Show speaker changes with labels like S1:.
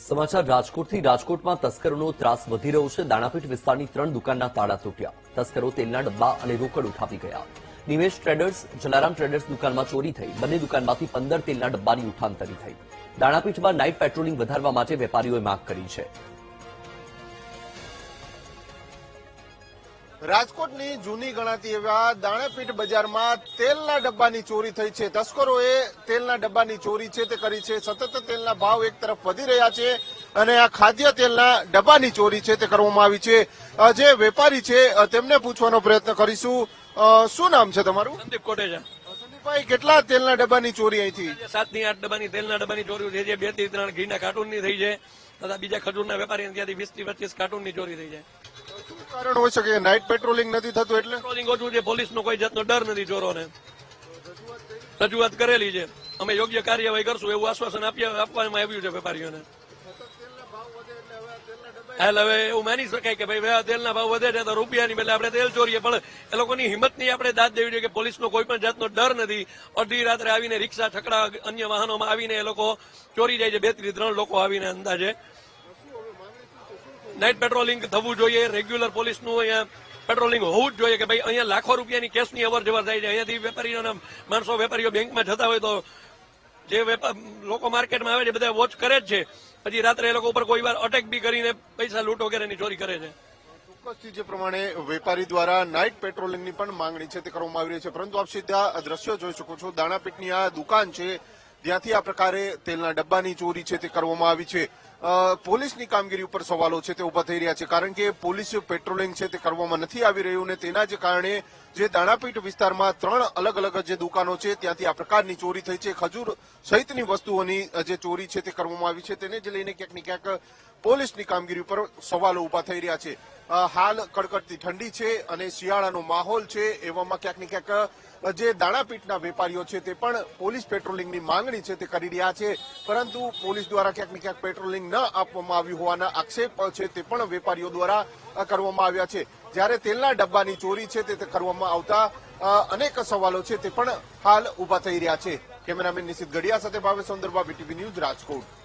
S1: સમાચાર રાજકોટથી રાજકોટમાં તસ્કરોનો ત્રાસ વધી રહ્યો છે। દાણાપીઠ વિસ્તારની 3 દુકાનના તાળા તૂટ્યા। તસ્કરો તેલના ડબ્બા અને રોકડ ઉઠાવી ગયા। નિમેશ ટ્રેડર્સ, જલારામ ટ્રેડર્સ દુકાનમાં ચોરી થઈ। બંને દુકાનમાંથી 15 તેલના ડબ્બાની ઉઠાંતરી થઈ। દાણાપીઠમાં નાઇટ પેટ્રોલિંગ વધારવા માટે વેપારીઓએ માંગ કરી છે।
S2: રાજકોટની જૂની ગણાતી એવા દાણાપીઠ બજારમાં તેલના ડબ્બાની ચોરી થઈ છે। તસ્કરોએ તેલના ડબ્બાની ચોરી છે તે કરી છે। સતત તેલના ભાવ એક તરફ વધી રહ્યા છે અને આ ખાદ્ય તેલના ડબ્બાની ચોરી છે તે કરવામાં આવી છે। જે વેપારી છે તેમને પૂછવાનો પ્રયત્ન કરીશું। શું નામ છે તમારું?
S3: સંદીપ કોટેજા।
S2: સંદીપભાઈ, કેટલા તેલના ડબ્બાની ચોરી અહીંથી?
S3: 7 થી 8 ડબ્બાની તેલના ડબ્બાની ચોરી થઈ છે। 2 થી 3 ઘીના કાર્ટૂનની થઈ છે તથા બીજા ખજૂરના વેપારી ત્યાંથી 20 થી 25 કાર્ટૂનની ચોરી થઈ છે।
S2: શું કારણ હોય શકે? નાઇટ પેટ્રોલિંગ નથી થતું એટલે?
S3: પેટ્રોલિંગ ઓછું છે, પોલીસનો કોઈ જાતનો ડર નથી ચોરોને। રજૂઆત કરેલી છે, અમે યોગ્ય કાર્યવાહી કરશું એવું આશ્વાસન આપવામાં આવ્યું છે વેપારીઓને। હાલ હવે એવું માની શકાય કે ભાઈ તેલના ભાવ વધે છે તો રૂપિયાની બદલે આપણે તેલ ચોરીએ, પણ એ લોકોની હિંમતની આપણે દાદ દેવી જોઈએ કે પોલીસનો કોઈ પણ જાતનો ડર નથી। અડધી રાત્રે આવીને રિક્ષા, છકડા, અન્ય વાહનોમાં આવીને એ લોકો ચોરી જાય છે। 2 થી 3 લોકો આવીને અંદાજે નાઇટ પેટ્રોલિંગ થવું જોઈએ। રેગ્યુલર પોલીસનું અહીંયા પેટ્રોલિંગ હોવું જ જોઈએ કે ભાઈ અહીંયા લાખો રૂપિયાની કેસની અવર જવર થાય છે। અહીંયાથી વેપારીઓના માણસો, વેપારીઓ બેંકમાં જતા હોય તો જે લોકો માર્કેટમાં આવે છે બધા વોચ કરે જ છે, પછી રાત્રે એ લોકો ઉપર કોઈ વાર અટેક બી કરીને પૈસા લૂંટ વગેરેની ચોરી કરે છે।
S2: ચોક્કસથી જે પ્રમાણે વેપારી દ્વારા નાઇટ પેટ્રોલિંગની પણ માંગણી છે તે કરવામાં આવી રહી છે, પરંતુ આપ સીધા દ્રશ્યો જોઈ શકો છો। દાણાપીઠની આ દુકાન છે જ્યાંથી આ પ્રકારે તેલના ડબ્બાની ચોરી છે તે કરવામાં આવી છે। પોલીસની કામગીરી ઉપર સવાલો છે તે ઉભા થઈ રહ્યા છે, કારણ કે પોલીસ પેટ્રોલિંગ છે તે કરવામાં નથી આવી રહ્યું ને તેના જ કારણે જે દાણાપીઠ વિસ્તારમાં 3 અલગ અલગ જે દુકાનો છે ત્યાંથી આ પ્રકારની ચોરી થઈ છે। ખજૂર સહિતની વસ્તુઓની જે ચોરી છે તે કરવામાં આવી છે, તેને જ લઈને ક્યાંક ને ક્યાંક પોલીસની કામગીરી ઉપર સવાલો ઉભા થઈ રહ્યા છે। હાલ કડકડતી ઠંડી છે અને શિયાળાનો માહોલ છે, એવામાં ક્યાંક ને ક્યાંક જે દાણાપીઠના વેપારીઓ છે તે પણ પોલીસ પેટ્રોલિંગની માંગણી છે તે કરી રહ્યા છે, પરંતુ પોલીસ દ્વારા ક્યાંક ને ક્યાંક પેટ્રોલિંગ ન આપવામાં આવ્યું હોવાના આક્ષેપ છે તે પણ વેપારીઓ દ્વારા કરવામાં આવ્યા છે। જ્યારે તેલના ડબ્બાની ચોરી છે તે કરવામાં આવતા અનેક સવાલો છે તે પણ હાલ ઉભા થઈ રહ્યા છે। કેમેરામેન નિશિત ગઢિયા સાથે ભાવેશ સુંદરબા, BTV ન્યૂઝ, રાજકોટ।